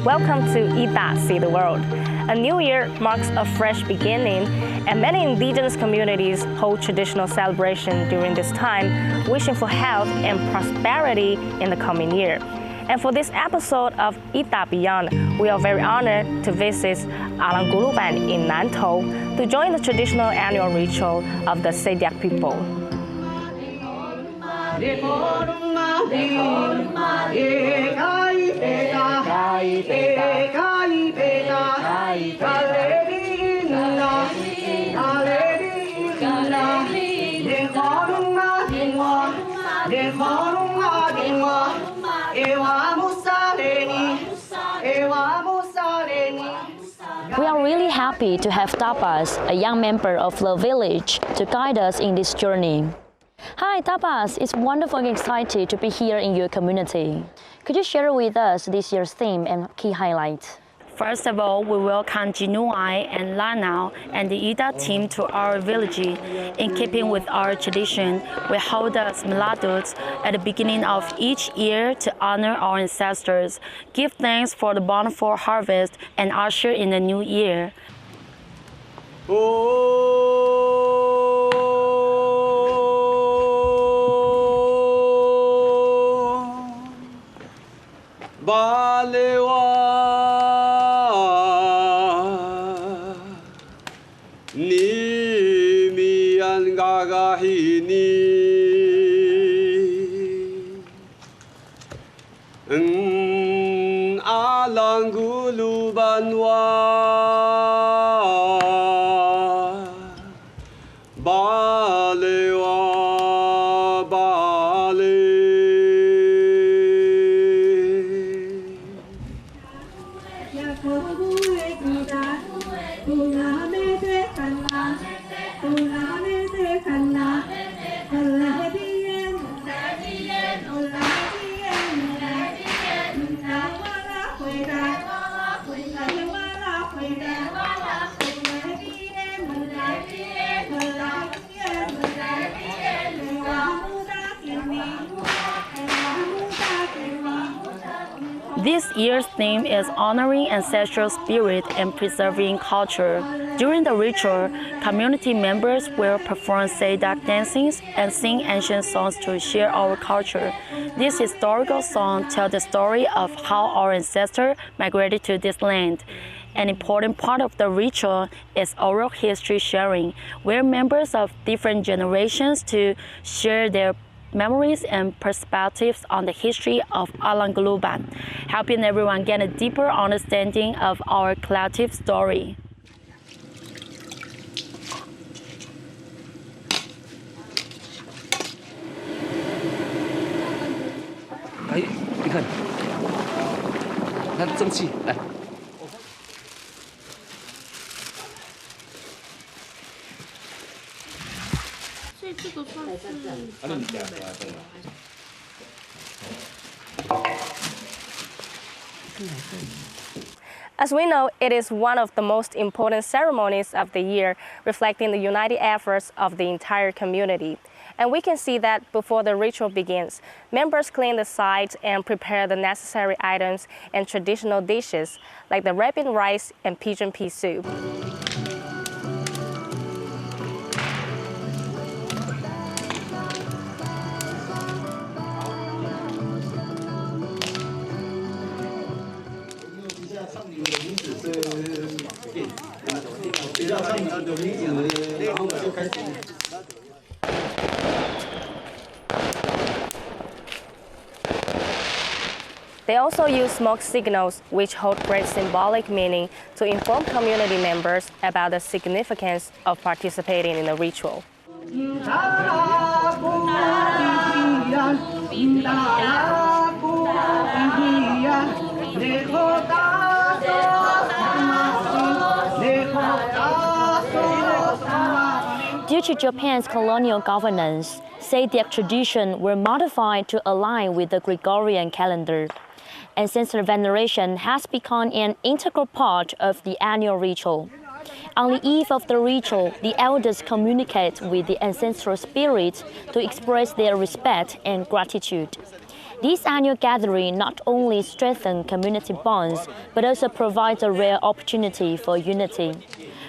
Welcome to Ita See the World. A new year marks a fresh beginning, and many indigenous communities hold traditional celebration during this time, wishing for health and prosperity in the coming year. And for this episode of WITBN, we are very honored to visit Alanguluban in Nantou to join the traditional annual ritual of the Sediak people. We are really happy to have Tapas, a young member of the village, to guide us in this journey. Hi Tapas, it's wonderful and exciting to be here in your community. Could you share with us this year's theme and key highlights? First of all, we welcome Jinuai and Lanao and the Ida team to our village. In keeping with our tradition, we hold the Smiladut at the beginning of each year to honor our ancestors, give thanks for the bountiful harvest, and usher in the new year. This year's theme is honoring ancestral spirit and preserving culture. During the ritual, community members will perform Sediak dancings and sing ancient songs to share our culture. This historical song tells the story of how our ancestors migrated to this land. An important part of the ritual is oral history sharing, where members of different generations to share their memories and perspectives on the history of Alanguluban, helping everyone get a deeper understanding of our collective story. As we know, it is one of the most important ceremonies of the year, reflecting the united efforts of the entire community. And we can see that before the ritual begins, members clean the sites and prepare the necessary items and traditional dishes, like the red bean rice and pigeon pea soup. They also use smoke signals, which hold great symbolic meaning to inform community members about the significance of participating in the ritual. Due to Japan's colonial governance, Sediak traditions were modified to align with the Gregorian calendar. Ancestor veneration has become an integral part of the annual ritual. On the eve of the ritual, the elders communicate with the ancestral spirits to express their respect and gratitude. This annual gathering not only strengthens community bonds, but also provides a rare opportunity for unity.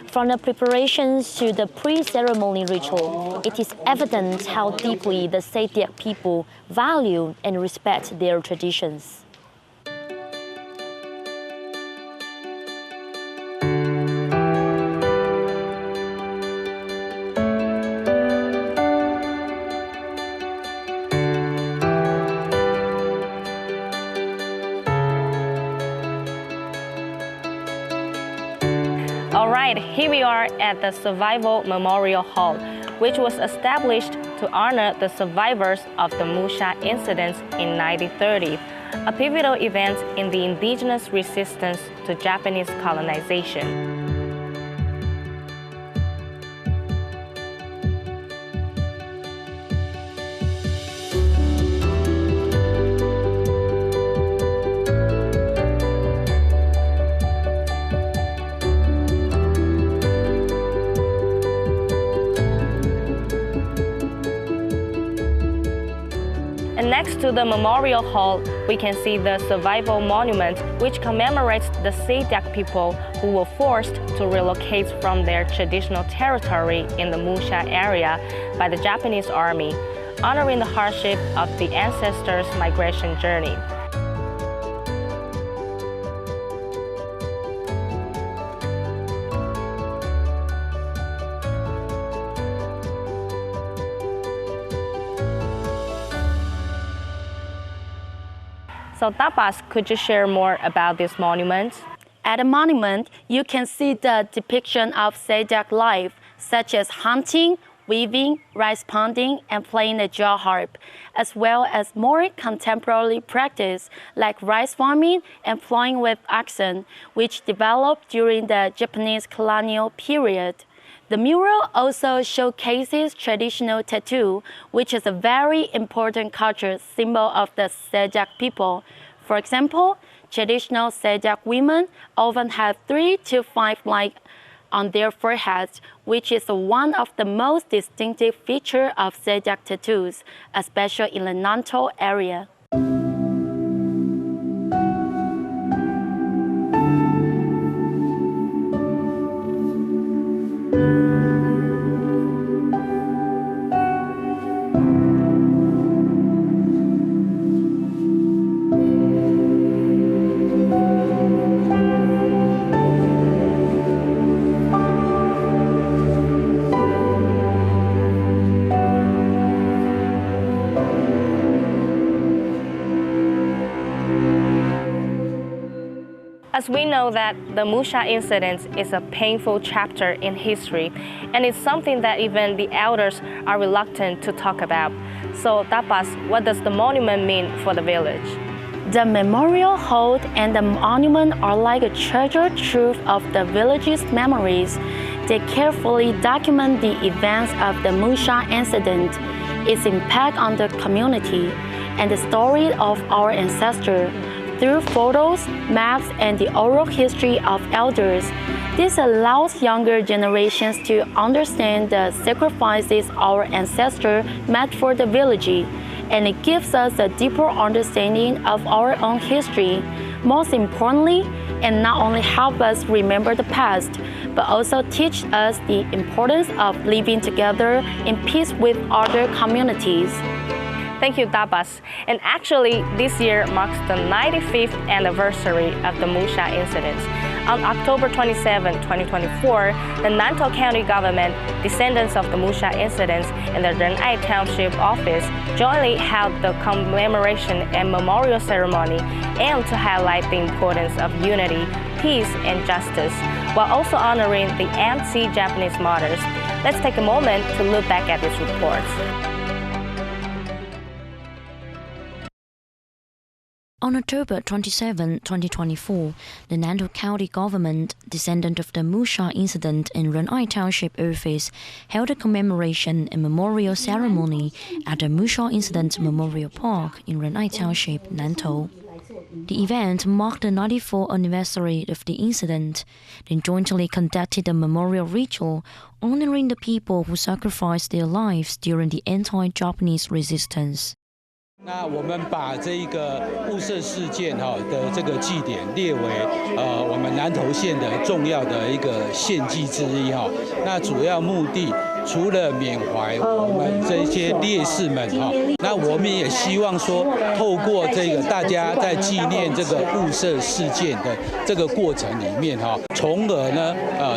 From the preparations to the pre-ceremony ritual, it is evident how deeply the Sediak people value and respect their traditions. All right, here we are at the Survival Memorial Hall, which was established to honor the survivors of the Musha incidents in 1930, a pivotal event in the indigenous resistance to Japanese colonization. And next to the Memorial Hall, we can see the Survival Monument, which commemorates the Sediak people who were forced to relocate from their traditional territory in the Musha area by the Japanese army, honoring the hardship of the ancestors' migration journey. So Tapas, could you share more about this monument? At the monument, you can see the depiction of Sediak life, such as hunting, weaving, rice pounding, and playing the jaw harp, as well as more contemporary practice like rice farming and plowing with oxen, which developed during the Japanese colonial period. The mural also showcases traditional tattoo, which is a very important cultural symbol of the Sediak people. For example, traditional Sediak women often have 3 to 5 lines on their foreheads, which is one of the most distinctive features of Sediak tattoos, especially in the Nantou area. As we know that the Musha incident is a painful chapter in history, and it's something that even the elders are reluctant to talk about. So Tapas, what does the monument mean for the village? The memorial hall and the monument are like a treasured trove of the village's memories. They carefully document the events of the Musha incident, its impact on the community, and the story of our ancestors. Through photos, maps, and the oral history of elders, this allows younger generations to understand the sacrifices our ancestors made for the village, and it gives us a deeper understanding of our own history. Most importantly, it not only helps us remember the past, but also teach us the importance of living together in peace with other communities. Thank you, Tapas. And actually, this year marks the 95th anniversary of the Musha incident. On October 27, 2024, the Nantou County government, descendants of the Musha incidents, and the Ren'ai Township office jointly held the commemoration and memorial ceremony aimed to highlight the importance of unity, peace, and justice, while also honoring the anti-Japanese martyrs. Let's take a moment to look back at this report. On October 27, 2024, the Nantou County government, descendant of the Musha incident in Ren'ai Township office, held a commemoration and memorial ceremony at the Musha Incident Memorial Park in Ren'ai Township, Nantou. The event marked the 94th anniversary of the incident, then jointly conducted a memorial ritual honoring the people who sacrificed their lives during the anti-Japanese resistance. 那我们把这一个雾社事件的这个祭典列为我们南投县的重要的一个献祭之一哈。那主要目的除了缅怀我们这些烈士们哈，那我们也希望说，透过这个大家在纪念这个雾社事件的这个过程里面哈，从而呢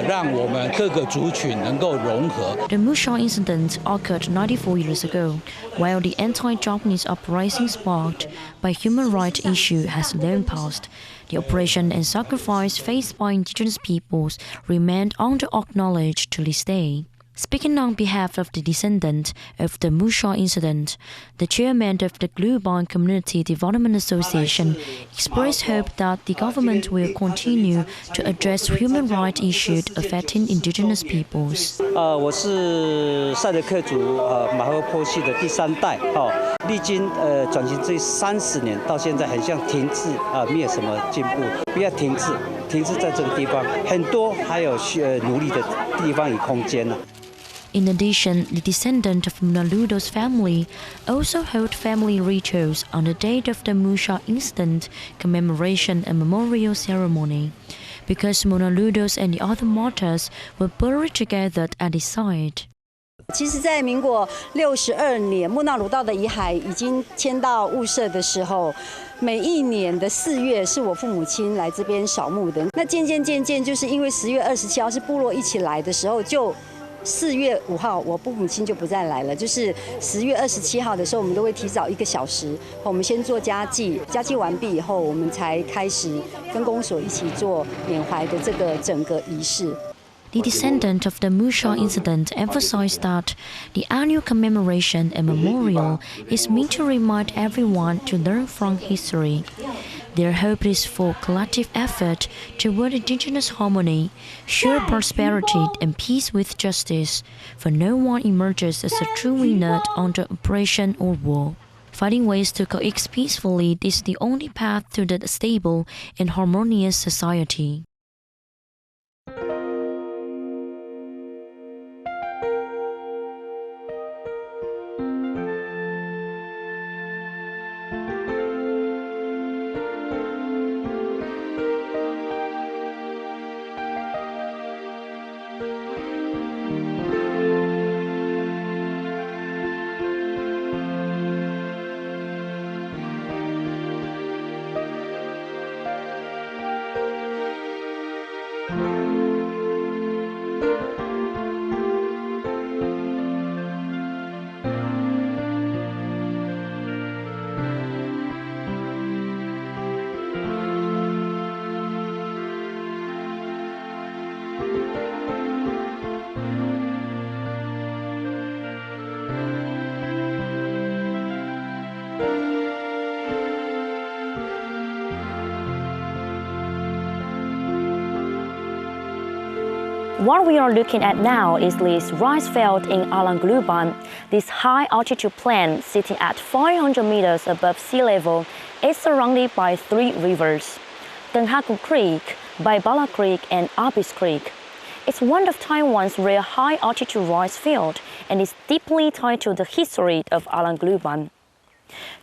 让我们各个族群能够融合。The Musha incident occurred 94 years ago, while the anti-Japanese uprising sparked by human rights issue has long passed. The oppression and sacrifice faced by indigenous peoples remained under-acknowledged to this day. Speaking on behalf of the descendant of the Musha incident, the chairman of the Global Community Development Association expressed hope that the government will continue to address human rights issues affecting indigenous peoples. 我是赛德克族马赫坡系的第3代，历经转型这30年，到现在很像停滞没有什么进步，不要停滞在这个地方，很多还有努力的地方与空间呢。 In addition, the descendant of Munaludo's family also held family rituals on the date of the Musha incident commemoration and memorial ceremony, because Munaludos and the other martyrs were buried together at the site. 其实，在民国62年，木纳鲁道的遗骸已经迁到雾社的时候，每一年的4月是我父母亲来这边扫墓的。那渐渐，就是因为10月27号是部落一起来的时候，就4月5号，我父母亲就不再来了。就是10月27号的时候，我们都会提早1个小时，我们先做家祭，家祭完毕以后，我们才开始跟公所一起做缅怀的这个整个仪式。 The descendant of the Musha incident emphasized that the annual commemoration and memorial is meant to remind everyone to learn from history. Their hope is for collective effort toward indigenous harmony, shared prosperity, and peace with justice, for no one emerges as a true winner under oppression or war. Finding ways to coexist peacefully is the only path to the stable and harmonious society. What we are looking at now is this rice field in Alangluban. This high altitude plant, sitting at 500 meters above sea level, is surrounded by 3 rivers: Tenghaku Creek, Baibala Creek, and Abis Creek. It's one of Taiwan's rare high altitude rice field and is deeply tied to the history of Alangluban.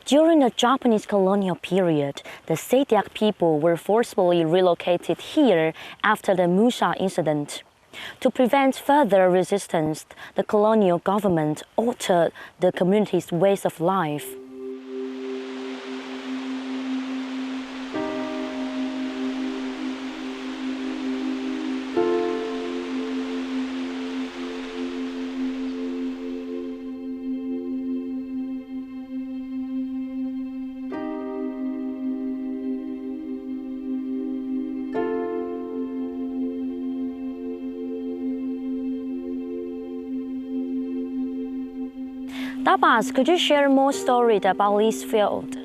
During the Japanese colonial period, the Sediak people were forcibly relocated here after the Musha incident. To prevent further resistance, the colonial government altered the community's ways of life. Tabas, could you share more stories about this field?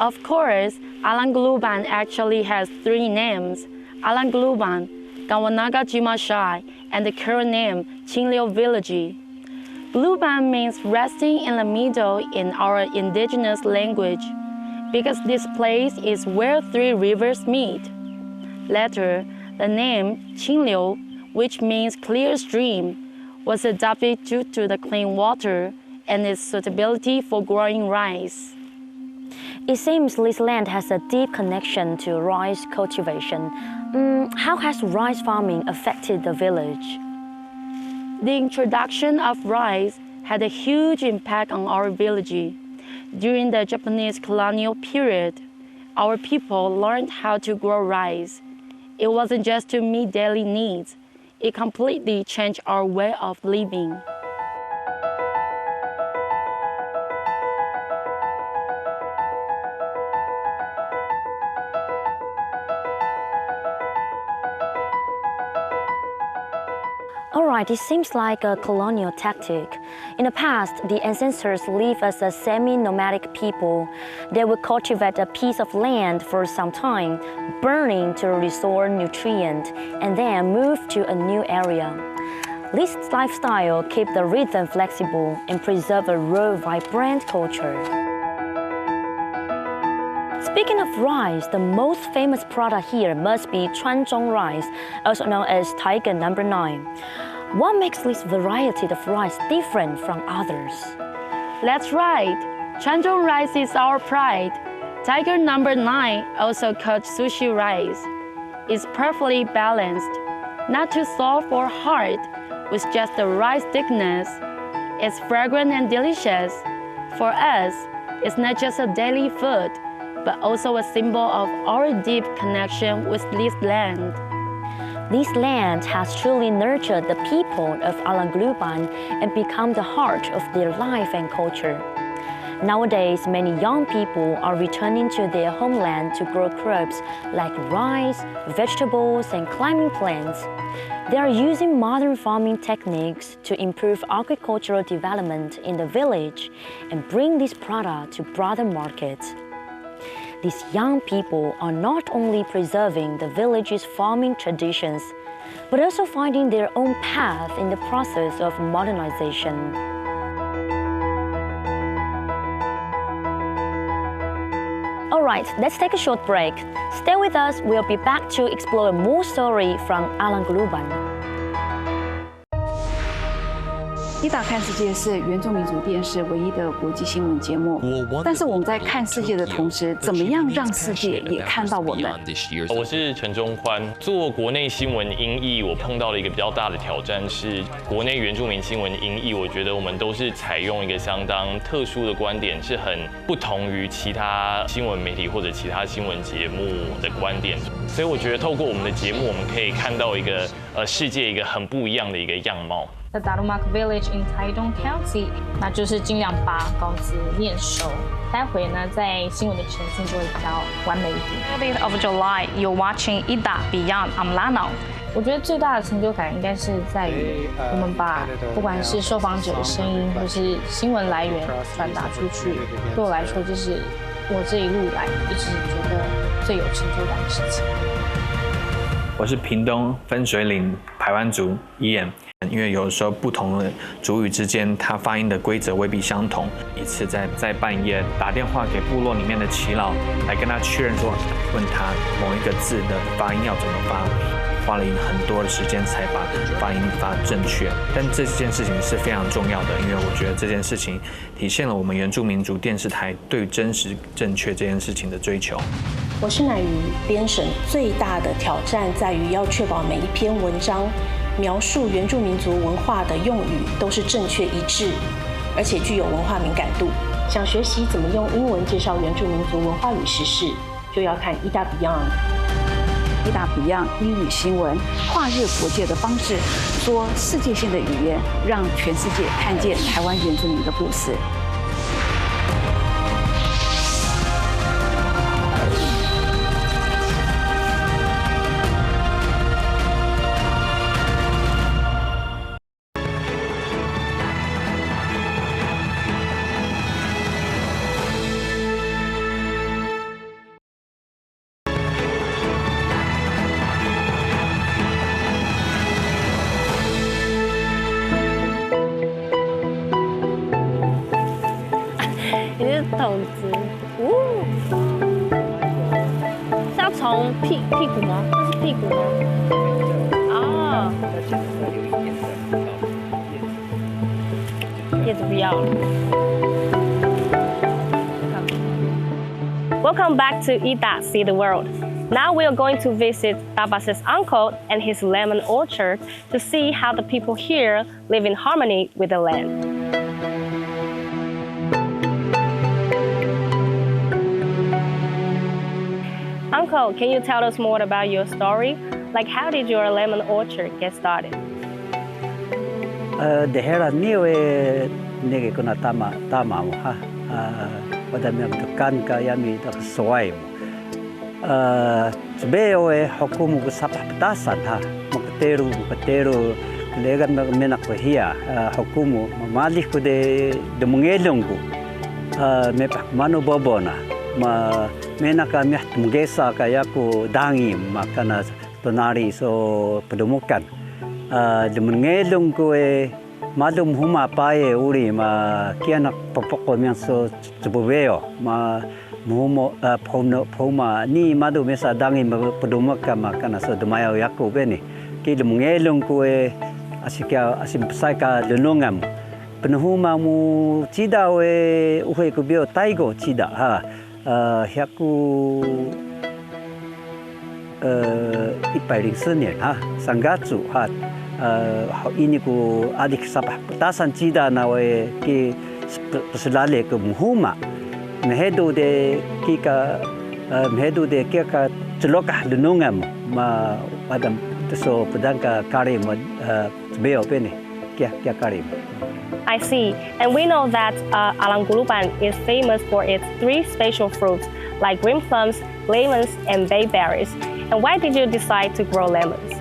Of course, Alangluban actually has 3 names: Alangluban, Gawanaga Jimashai, and the current name, Qingliu Village. Gluban means resting in the middle in our indigenous language, because this place is where 3 rivers meet. Later, the name Qingliu, which means clear stream, was adopted due to the clean water and its suitability for growing rice. It seems this land has a deep connection to rice cultivation. How has rice farming affected the village? The introduction of rice had a huge impact on our village. During the Japanese colonial period, our people learned how to grow rice. It wasn't just to meet daily needs, it completely changed our way of living. Alright, it seems like a colonial tactic. In the past, the ancestors lived as a semi-nomadic people. They would cultivate a piece of land for some time, burning to restore nutrients, and then move to a new area. This lifestyle kept the rhythm flexible and preserved a raw, vibrant culture. Speaking of rice, the most famous product here must be Chuanzhong rice, also known as Tiger No. 9. What makes this variety of rice different from others? That's right, Chuanzhong rice is our pride. Tiger No. 9, also called sushi rice, is perfectly balanced, not too soft or hard, with just the right thickness. It's fragrant and delicious. For us, it's not just a daily food, but also a symbol of our deep connection with this land. This land has truly nurtured the people of Alangluban and become the heart of their life and culture. Nowadays, many young people are returning to their homeland to grow crops like rice, vegetables, and climbing plants. They are using modern farming techniques to improve agricultural development in the village and bring this product to broader markets. These young people are not only preserving the village's farming traditions, but also finding their own path in the process of modernization. Alright, let's take a short break. Stay with us, we'll be back to explore more story from Alangluban. 一打看世界是原住民族电视唯一的国际新闻节目，但是我们在看世界的同时，怎么样让世界也看到我们？我是陈中宽，做国内新闻音译，我碰到了一个比较大的挑战是国内原住民新闻音译，我觉得我们都是采用一个相当特殊的观点，是很不同于其他新闻媒体或者其他新闻节目的观点，所以我觉得透过我们的节目，我们可以看到一个世界一个很不一样的一个样貌。 The Darumak Village in Taidong County， 那就是尽量把稿子念熟，待会呢在新闻的呈现就会比较完美一点。 5th of July, you're watching WITBN Amlanao. 我觉得最大的成就感应该是在于我们把不管是受访者的声音或是新闻来源传达出去，对我来说这是我这一路来一直觉得最有成就感的事情。我是屏东分水岭排湾族Ian。 因为有的时候不同的族语之间，它发音的规则未必相同。一次在半夜打电话给部落里面的耆老，来跟他确认说，问他某一个字的发音要怎么发，花了很多的时间才把发音发正确。但这件事情是非常重要的，因为我觉得这件事情体现了我们原住民族电视台对真实正确这件事情的追求。 我是乃瑜，编审最大的挑战在于要确保每一篇文章描述原住民族文化的用语都是正确一致，而且具有文化敏感度。想学习怎么用英文介绍原住民族文化与时事，就要看WITBN。WITBN英语新闻，跨越国界的方式，说世界性的语言，让全世界看见台湾原住民的故事。 筒子，是要从屁股吗？这是屁股吗？哦，叶子不要了。Welcome back to Eat That, See the World. Now we are going to visit Tabas's uncle and his lemon orchard to see how the people here live in harmony with the land. Uncle, can you tell us more about your story? Like, how did your lemon orchard get started? Daerah ni nege kuna tama mo ha. Pada mi amtukan kaya mi tak sesuai mo. Sebenarnya hukum ku sapah petasan ha. Mukteru legan menak hia hukum malih ku de mengelong ku. Mepak manu bobona. Ma menaka mihat mugesa kaya ku dangi makana tonari so pedumukan de mengelong ku madum huma pae uri ma kiana popoko mian so tubeo ma mumo poma ni madu mesa dangi pedumukan makana so demaya yaku beni ki de mengelong ku asim pesai ka lenongam penuhuma mu cida uhe ku bio taigo cida ha Hiaku 104年哈，3月哈ini ku adik sapah petasan cida nawe ki peselale ke muhuma mehedu de kika celokah lenungam ma padam so pedangka karim beo pene kia karim. I see. And we know that Alangulupan is famous for its 3 special fruits, like green plums, lemons, and bayberries. And why did you decide to grow lemons?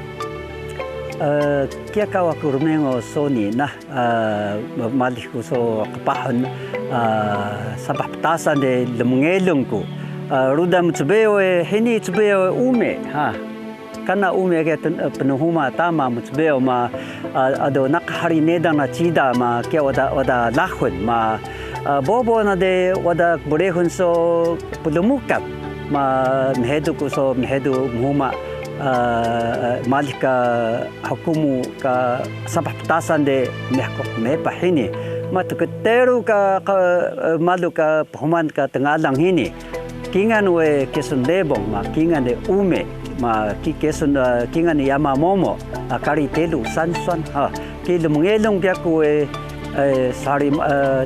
Kia kawa kurumengo soni na malih ko so kapahan sabah petasan de lemengelong ko. Rudam tsubeo hini tsubeo ume ha. Kana ume ke penuhuma tama mutsbeo ma ado nakahari neda na cida ma kia wada lahun ma bobo na de wada borehun so pudumukat ma mehedu ko so mehedu muhuma malika hukumu ka sabah petasan de mepa hini ma tuketeru ka malu ka pahuman ka tengalang hini kingan we kesundebong ma kingan de ume ma kikesun kingan yama momo kari telu sanson ha ki lemengelong dia ku sari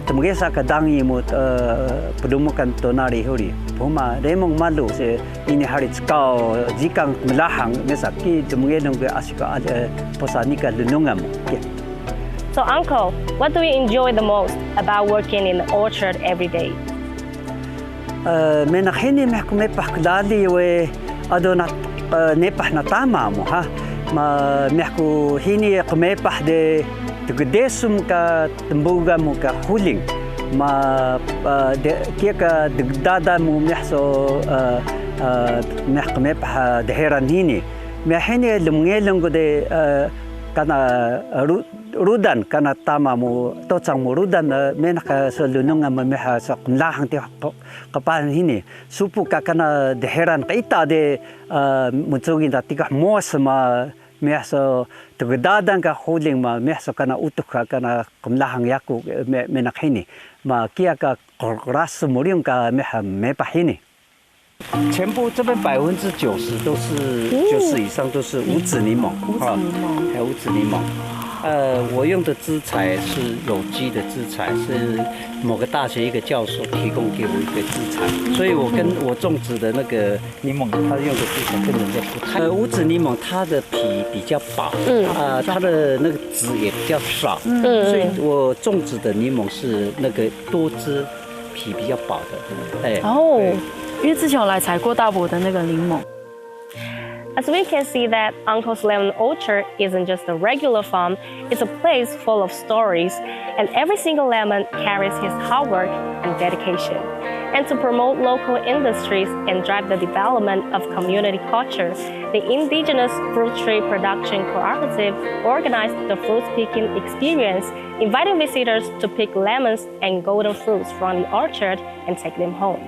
temgesa kadangi mu pedumukan tonari huri puma remong malu se ini hari skau jikang melahang mesa ki lemengelong ke asika posanika lenungam. So uncle, what do you enjoy the most about working in the orchard every day? Menahini mehkumepah klali we adona nepah na tama mo ha ma mehku hini kumepah de tugdesum ka tembuga mo ka huling ma kia ka dagdada mo mehso mehkumepah deheran hini mehini lemengelong ko de kana rudan kana tama mo tocang mo rudan menaka sa lunungan meha sa kunlahang ti kapan hini supu ka kana deheran kaita de mutsugin ta tika mos ma meha sa tugdadan ka holding ma meha sa kana utuk ka kana kunlahang yaku menak hini ma kia ka ras murium ka meha mepa hini 全部这边90%都是90%以上都是无籽柠檬，还有无籽柠檬。我用的资材是有机的资材，是某个大学一个教授提供给我一个资材，所以我跟我种植的那个柠檬，他用的资材跟人家不太。无籽柠檬它的皮比较薄，它的那个籽也比较少，所以我种植的柠檬是那个多汁，皮比较薄的。因为之前我来采过大伯的那个柠檬。As we can see that Uncle's Lemon Orchard isn't just a regular farm, it's a place full of stories, and every single lemon carries his hard work and dedication. And to promote local industries and drive the development of community culture, the Indigenous Fruit Tree Production Cooperative organized the fruit picking experience, inviting visitors to pick lemons and golden fruits from the orchard and take them home.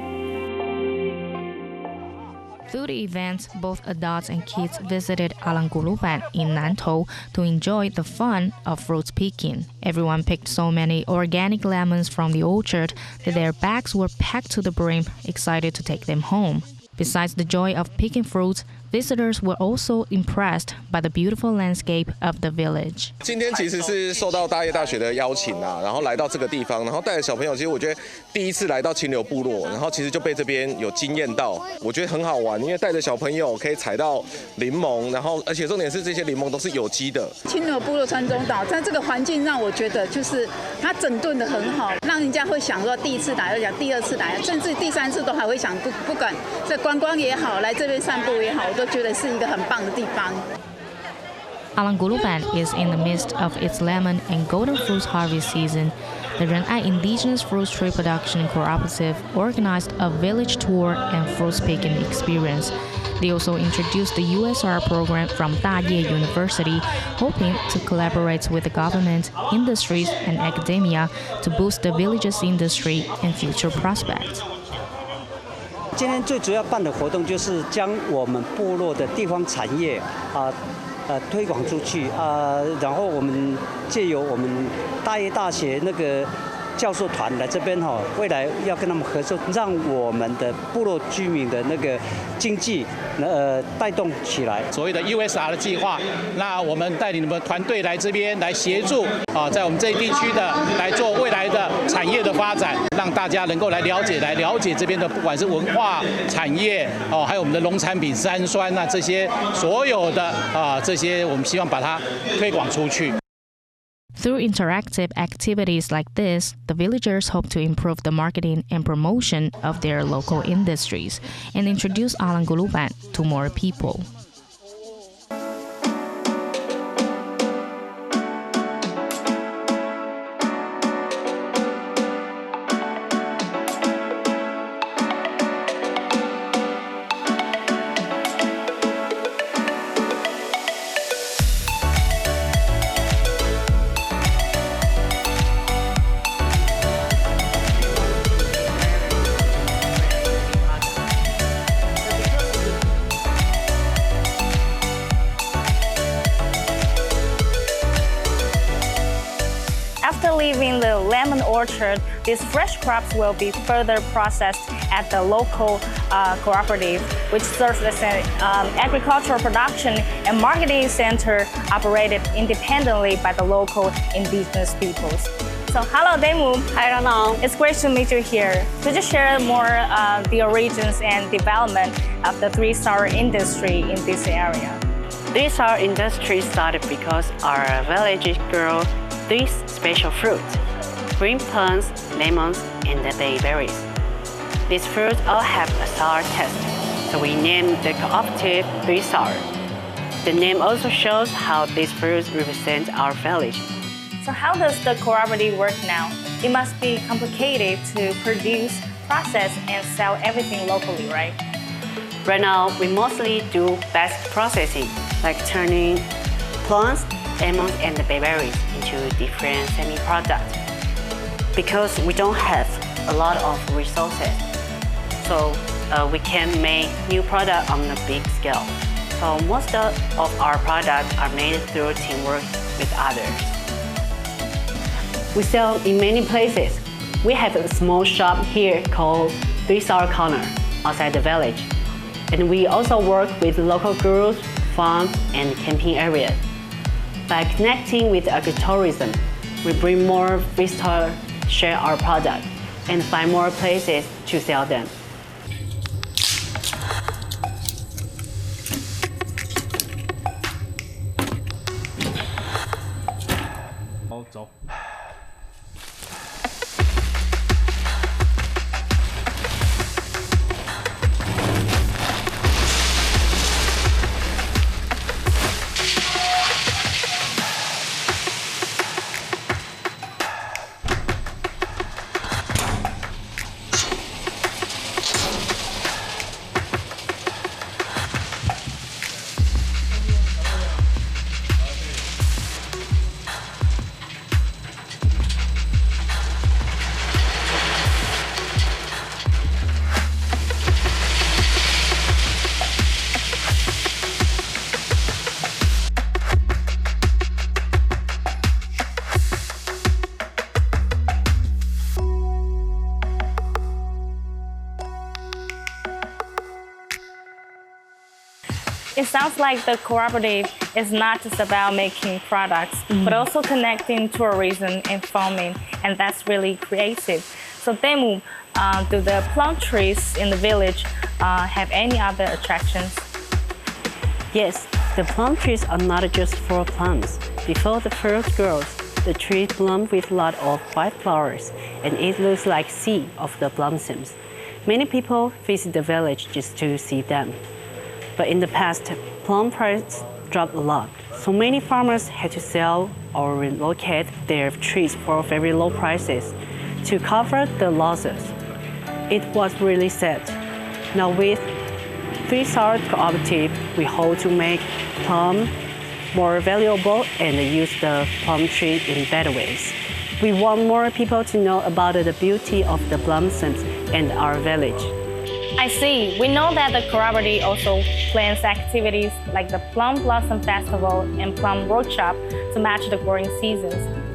Through the event, both adults and kids visited Alanguluban in Nantou to enjoy the fun of fruit picking. Everyone picked so many organic lemons from the orchard that their bags were packed to the brim, excited to take them home. Besides the joy of picking fruits, visitors were also impressed by the beautiful landscape of the village. 今天其实是受到大业大学的邀请啊，然后来到这个地方，然后带着小朋友，其实我觉得第一次来到清流部落，然后其实就被这边有惊艳到，我觉得很好玩，因为带着小朋友可以采到柠檬，然后而且重点是这些柠檬都是有机的。清流部落传宗岛，在这个环境让我觉得就是它整顿的很好，让人家会想说第一次来，要讲第二次来，甚至第三次都还会想不管这观光也好，来这边散步也好，我都觉得是一个很棒的地方。Alanguluban is in the midst of its lemon and golden fruit harvest season. The Ren'ai Indigenous Fruit Tree Production Cooperative organized a village tour and fruit picking experience. They also introduced the USR program from Daye University, hoping to collaborate with the government, industries, and academia to boost the village's industry and future prospects. 今天最主要办的活动就是将我们部落的地方产业推广出去然后我们借由我们大业大学那个教授团来这边未来要跟他们合作，让我们的部落居民的那个经济带动起来。所谓的 USR 的计划，那我们带领你们团队来这边来协助在我们这一地区的来做未来的产业的发展，让大家能够来了解这边的不管是文化产业还有我们的农产品、山酸这些所有的这些，我们希望把它推广出去。Through interactive activities like this, the villagers hope to improve the marketing and promotion of their local industries and introduce Alanguluban to more people. After leaving the lemon orchard, these fresh crops will be further processed at the local cooperative, which serves as an agricultural production and marketing center operated independently by the local indigenous peoples. So hello, Demu. Hi, Rana. It's great to meet you here. Could you share more the origins and development of the three-star industry in this area? Three-star industry started because our village grew three special fruits: green plums, lemons, and the bayberries. These fruits all have a sour taste, so we named the cooperative Three-Star. The name also shows how these fruits represent our village. So how does the cooperative work now? It must be complicated to produce, process, and sell everything locally, right? Right now, we mostly do batch processing, like turning plums, lemons, and the bayberries into different semi-products. Because we don't have a lot of resources, so we can make new products on a big scale. So most of our products are made through teamwork with others. We sell in many places. We have a small shop here called Three-Star Corner outside the village. And we also work with local groups, farms, and camping areas. By connecting with agritourism, we bring more visitors, share our products, and find more places to sell them. It sounds like the cooperative is not just about making products, but also connecting tourism and farming, and that's really creative. So Temu, do the plum trees in the village have any other attractions? Yes, the plum trees are not just for plums. Before the first grows, the tree blooms with a lot of white flowers, and it looks like sea of the blossoms. Many people visit the village just to see them. But in the past, plum prices dropped a lot, so many farmers had to sell or relocate their trees for very low prices to cover the losses. It was really sad. Now with 3-star cooperative, we hope to make plum more valuable and use the plum tree in better ways. We want more people to know about the beauty of the blossoms in our village. I see. We know that the cooperative also plans activities like the Plum Blossom Festival and Plum Workshop to match the growing seasons.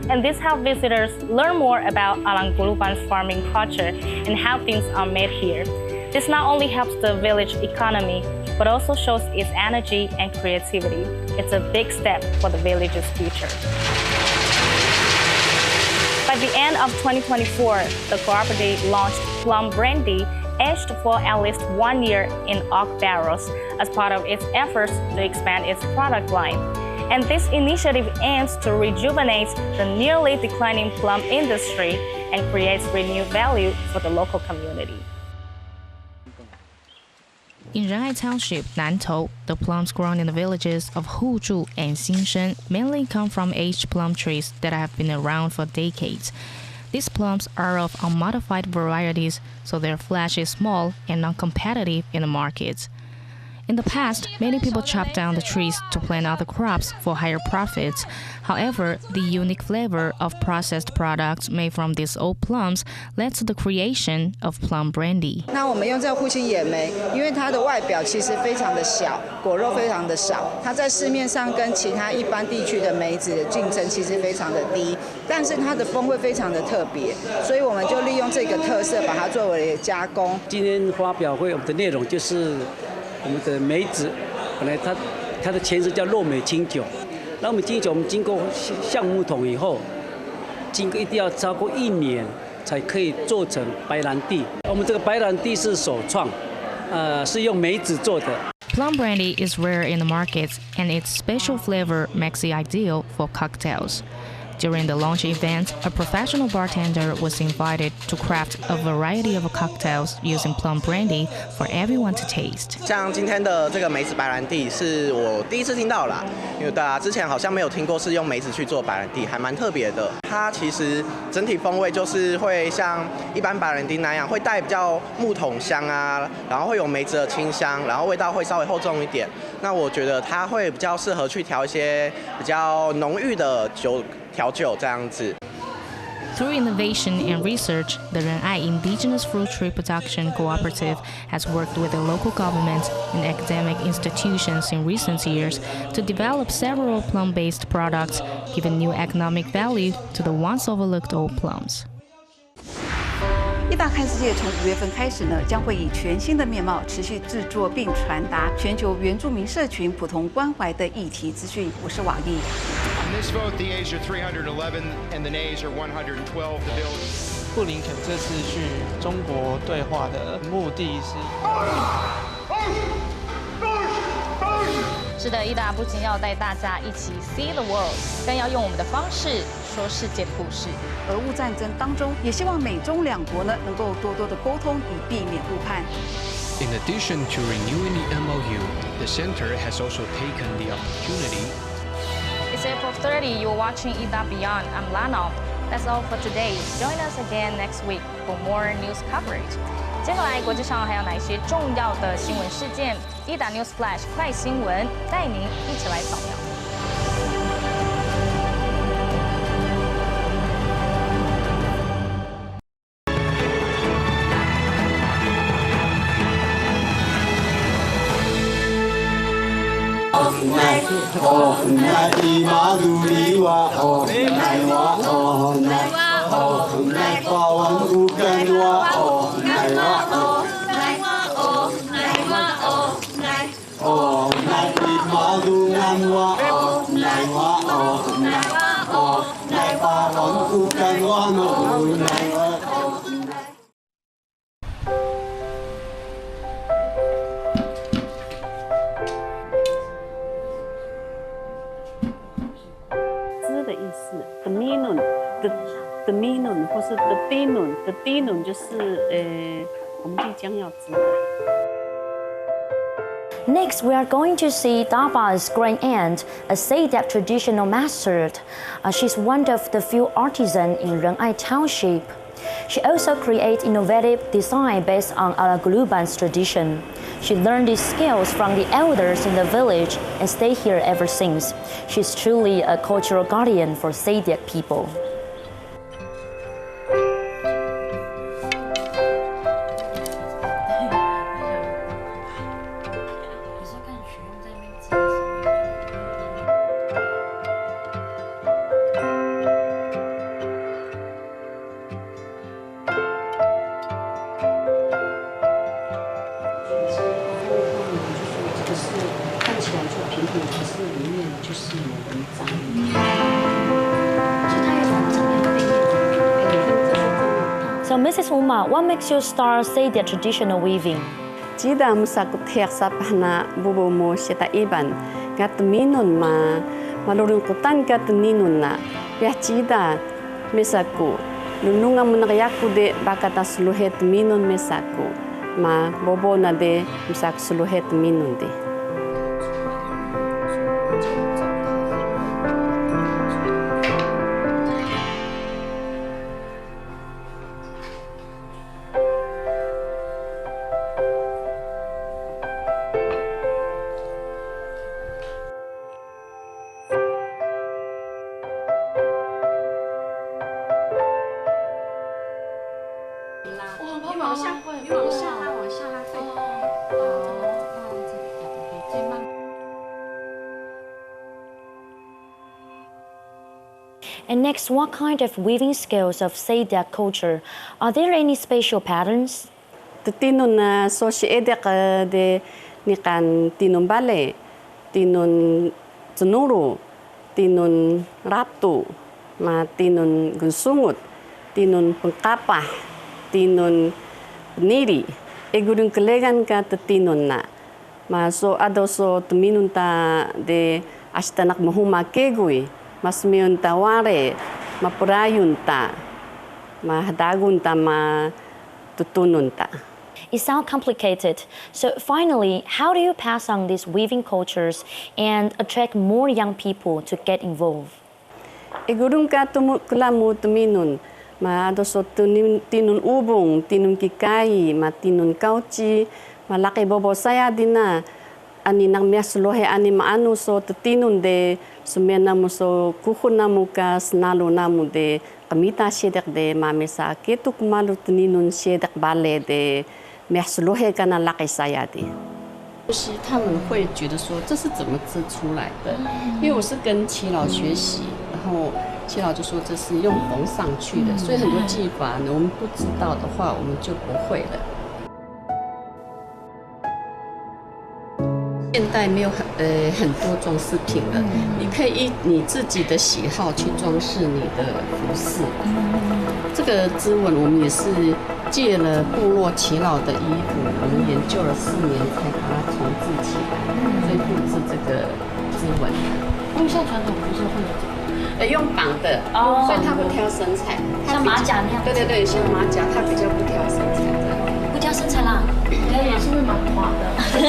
And this helps visitors learn more about Alanguluban's farming culture and how things are made here. This not only helps the village economy, but also shows its energy and creativity. It's a big step for the village's future. By the end of 2024, the cooperative launched Plum Brandy, aged for at least 1 year in oak barrels, as part of its efforts to expand its product line. And this initiative aims to rejuvenate the nearly declining plum industry and creates renewed value for the local community. In Renai Township, Nantou, the plums grown in the villages of Huzhu and Xingshen mainly come from aged plum trees that have been around for decades. These plums are of unmodified varieties, so their flesh is small and non-competitive in the markets. In the past, many people chopped down the trees to plant other crops for higher profits. However, the unique flavor of processed products made from these old plums led to the creation of plum brandy. 那我们用这个户型野莓，因为它的外表其实非常的小，果肉非常的少，它在市面上跟其他一般地区的梅子的竞争其实非常的低，但是它的风味非常的特别，所以我们就利用这个特色把它作为加工。今天发表会我们的内容就是我们的梅子，本来它的前身叫肉梅清酒，那我们清酒我们经过橡木桶以后，经过一定要超过1年才可以做成白兰地。我们这个白兰地是首创，是用梅子做的。Plum brandy is rare in the markets, and its special flavor makes it ideal for cocktails. During the launch event, a professional bartender was invited to craft a variety of cocktails using plum brandy for everyone to taste. 像今天的这个梅子白兰地是我第一次听到啦，因为大家之前好像没有听过是用梅子去做白兰地，还蛮特别的。它其实整体风味就是会像一般白兰地那样，会带比较木桶香啊，然后会有梅子的清香，然后味道会稍微厚重一点。那我觉得它会比较适合去调一些比较浓郁的调酒这样子。Through innovation and research, the Renai Indigenous Fruit Tree Production Cooperative has worked with the local government and academic institutions in recent years to develop several plum-based products, giving new economic value to the once overlooked old plums. 一大看世界从5月份开始呢，将会以全新的面貌持续制作并传达全球原住民社群普同关怀的议题资讯。我是瓦丽。On this vote, the ayes are 311 and the nays are 112. The bill. 布林肯这次去中国对话的目的是的，伊达不仅要带大家一起 see the world， 更要用我们的方式说世界的故事。俄乌战争当中，也希望美中两国呢能够多多的沟通，以避免误判。In addition to renewing the MOU, the center has also taken the opportunity. It's April 30. You're watching Ida Beyond. I'm Lano. That's all for today. Join us again next week for more news coverage. 接下来国际上还有哪些重要的新闻事件？Ida News Flash 快新闻带您一起来扫描。Oh, 知的意思 ，the minun 或是 the dinun 就是我们即将要知的。Next, we are going to see Daba's grand aunt, a Saydak traditional master. She's one of the few artisans in Ren'ai Township. She also creates innovative design based on Alaguluban's tradition. She learned these skills from the elders in the village and stayed here ever since. She's truly a cultural guardian for Saydak people. So, Mrs. Uma, what makes you start Saydak traditional weaving? Jida musakut tiak sapana bubu mo sita iban gat minun malulungkutan gat ninun na ya jida mesaku nununga munakyaku de bakata suluhet minun mesaku ma bobo na de musak suluhet minun de. And next, what kind of weaving skills of Saydak culture? Are there any special patterns? Tinun na associated de nikan tinun bale, tinun tsunuru, tinun raptu, ma tinun gunsungut, tinun pengkapah, tinun peniri. Egurung kelegan ka tinun na. Ma so adoso tuminun ta de ashtanak mahuma kegui. Mas miyon taware, mapurayun ta, mahadagun ta, matutunun ta. It sounds complicated. So finally, how do you pass on these weaving cultures and attract more young people to get involved? Igurung ka kulamu tuminun, maadoso tinun ubong, tinun kikai, matinun kauchi, malaki bobo saya din na. Ani nang miaslohe ani maanu so tinun de sumena mo so kuhuna mo ka snalo na mo de kamita siedek de mamesa ketu kumalu tinun siedek bale de miaslohe kana laki saya de。他们会觉得说这是怎么织出来的？因为我是跟耆老学习，然后耆老就说这是用缝上去的，所以很多技法呢，我们不知道的话，我们就不会了。现代没有很多装饰品了，你可以依你自己的喜好去装饰你的服饰。这个织纹我们也是借了部落耆老的衣服，我们研究了4年才把它重制起来，所以布置这个织纹。因为现在传统服饰会有这个，用绑的，所以它不挑身材，像马甲那样。对对对，像马甲，它比较不挑身材的。不挑身材啦。是不是蛮滑的？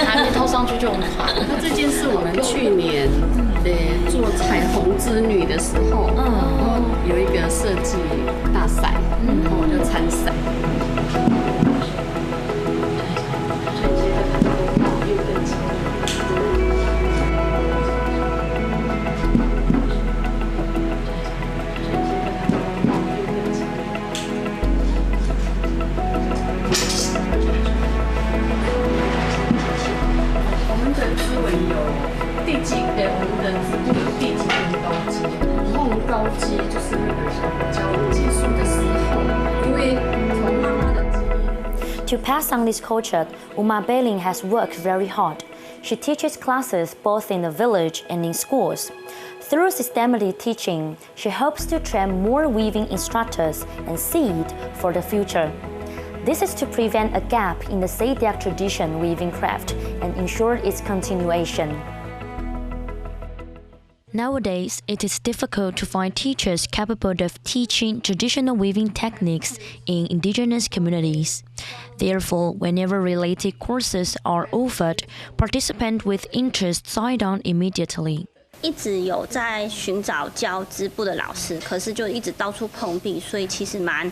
还没套上去就很滑。那这件是我们去年做彩虹之女的时候，然后有一个设计大赛，然后我就参赛。To pass on this culture, Uma Beling has worked very hard. She teaches classes both in the village and in schools. Through systematic teaching, she hopes to train more weaving instructors and seed for the future. This is to prevent a gap in the Sediak tradition weaving craft and ensure its continuation. Nowadays, it is difficult to find teachers capable of teaching traditional weaving techniques in indigenous communities. Therefore, whenever related courses are offered, participants with interest sign on immediately. 一直有在寻找教织布的老师，可是就一直到处碰壁，所以其实蛮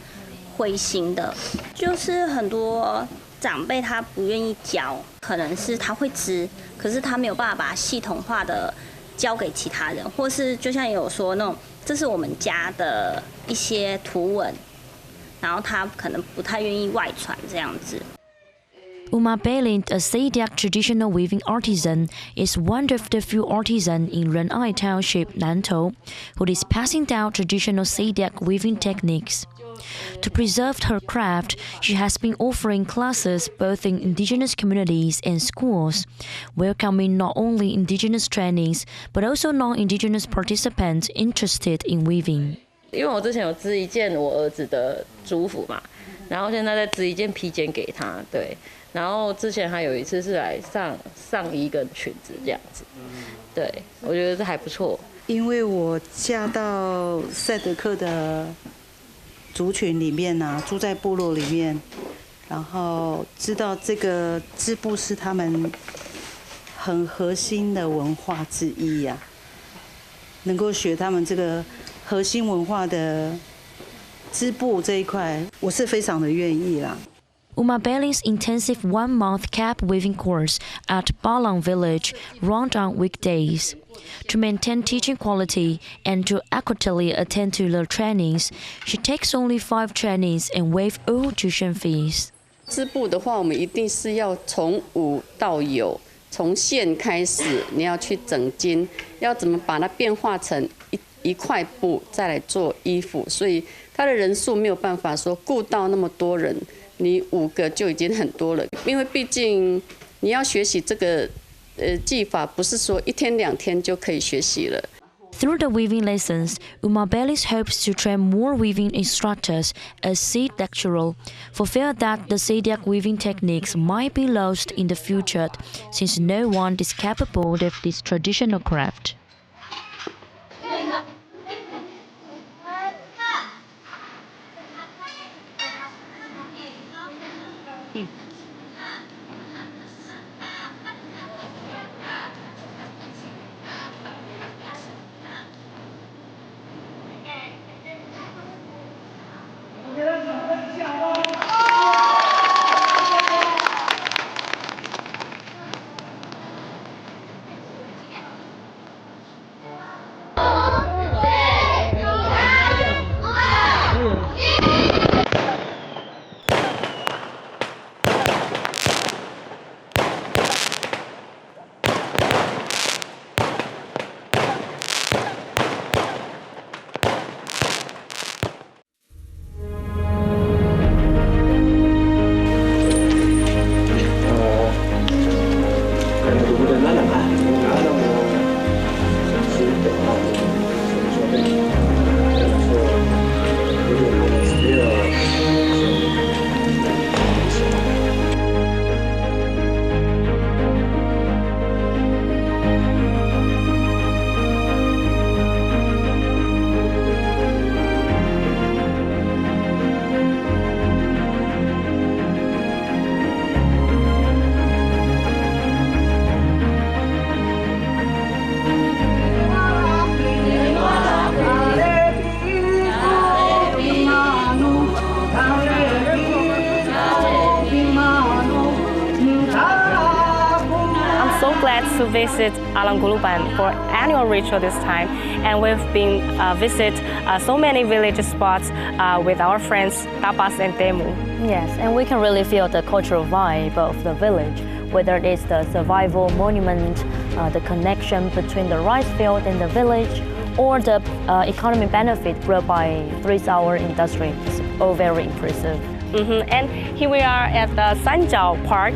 灰心的。就是很多长辈他不愿意教，可能是他会织，可是他没有办法把它系统化的交给其他人，或是就像有说那种，这是我们家的一些图文，然后他可能不太愿意外传这样子。Uma Belint, a Sediak traditional weaving artisan, is one of the few artisans in Renai Township, Nantou, who is passing down traditional Sediak weaving techniques. To preserve her craft, she has been offering classes both in indigenous communities and schools, welcoming not only indigenous trainings but also non-indigenous participants interested in weaving. 因为我之前有织一件我儿子的族服嘛，然后现在在织一件披肩给他，对。然后之前还有一次是来上衣跟裙子这样子，对，我觉得这还不错。因为我嫁到赛德克的族群里面啊，住在部落里面，然后知道这个织布是他们很核心的文化之一呀，能够学他们这个核心文化的织布这一块，我是非常的愿意啦。Uma Belin's intensive one-month cap weaving course at Balang Village runs on weekdays. To maintain teaching quality and to accurately attend to the trainings, she takes only 5 trainings and waives all tuition fees. 织布的话，我们一定是要从无到有，从线开始，你要去整筋，要怎么把它变化成一块布，再来做衣服。所以它的人数没有办法说顾到那么多人。你5个就已经很多了，因为毕竟你要学习这个技法，不是说1天2天就可以学习了。Through the weaving lessons, Uma Belis hopes to train more weaving instructors as seed lecturer, for fear that the Sediak weaving techniques might be lost in the future, since no one is capable of this traditional craft. To visit Alanguluban for annual ritual this time, and we've been visit so many village spots with our friends Tapas and Temu. Yes, and we can really feel the cultural vibe of the village, whether it is the survival monument, the connection between the rice field and the village, or the economic benefit brought by 3-hour industry. It's all very impressive. And here we are at the Sanjiao Park,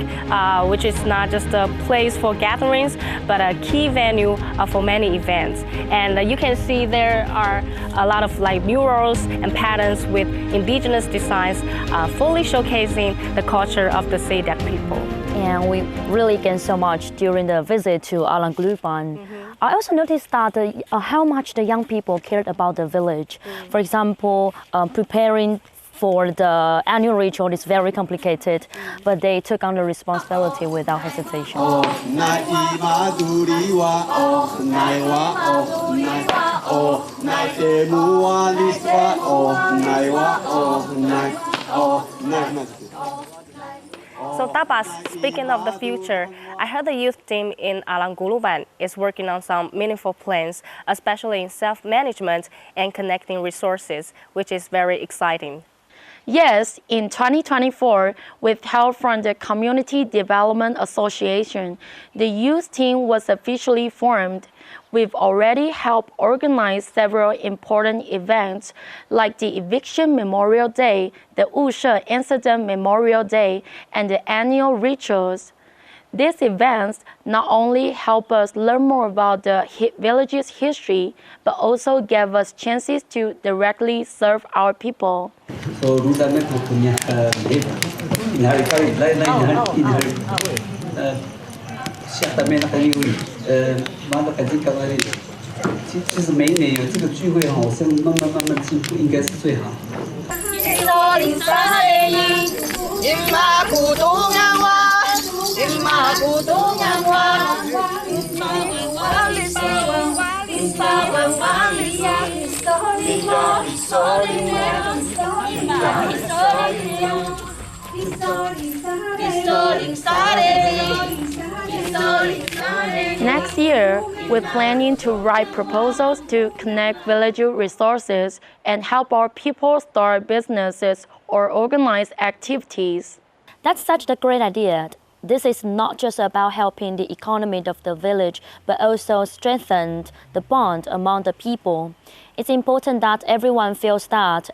which is not just a place for gatherings, but a key venue for many events. And you can see there are a lot of like murals and patterns with indigenous designs, fully showcasing the culture of the Saydak people. And we really gained so much during the visit to Alang Guluban. I also noticed that how much the young people cared about the village. For example, preparing for the annual ritual is very complicated, but they took on the responsibility without hesitation. So Tapas, speaking of the future, I heard the youth team in Alang Guluban is working on some meaningful plans, especially in self-management and connecting resources, which is very exciting. Yes, in 2024, with help from the Community Development Association, the youth team was officially formed. We've already helped organize several important events like the Eviction Memorial Day, the Wushe Incident Memorial Day, and the annual rituals. These events not only help us learn more about the village's history, but also gave us chances to directly serve our people. Next year, we're planning to write proposals to connect village resources and help our people start businesses or organize activities. That's such a great idea. This is not just about helping the economy of the village, but also strengthen the bond among the people. It's important that everyone feels that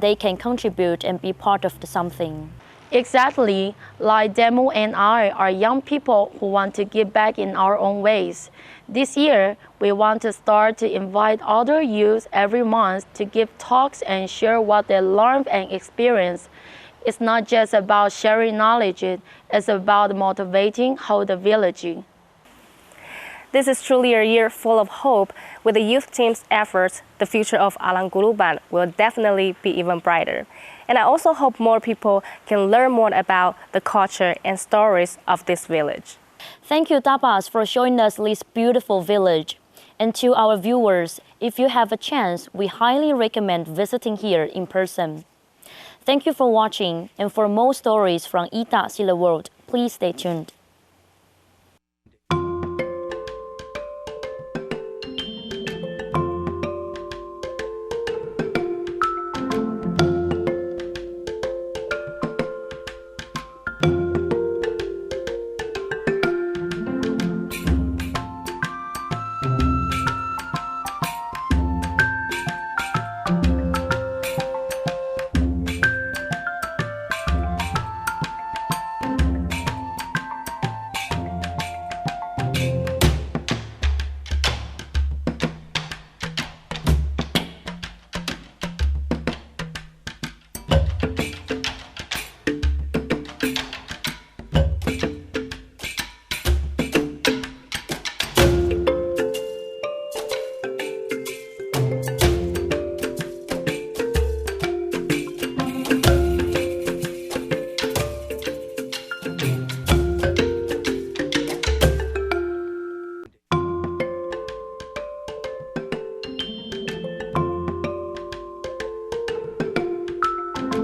they can contribute and be part of something. Exactly, like Demu and I are young people who want to give back in our own ways. This year, we want to start to invite other youth every month to give talks and share what they learned and experienced. It's not just about sharing knowledge, it's about motivating whole the village. This is truly a year full of hope. With the youth team's efforts, the future of Alang Guluban will definitely be even brighter. And I also hope more people can learn more about the culture and stories of this village. Thank you, Tapas, for showing us this beautiful village. And to our viewers, if you have a chance, we highly recommend visiting here in person. Thank you for watching, and for more stories from Ita Sila World, please stay tuned.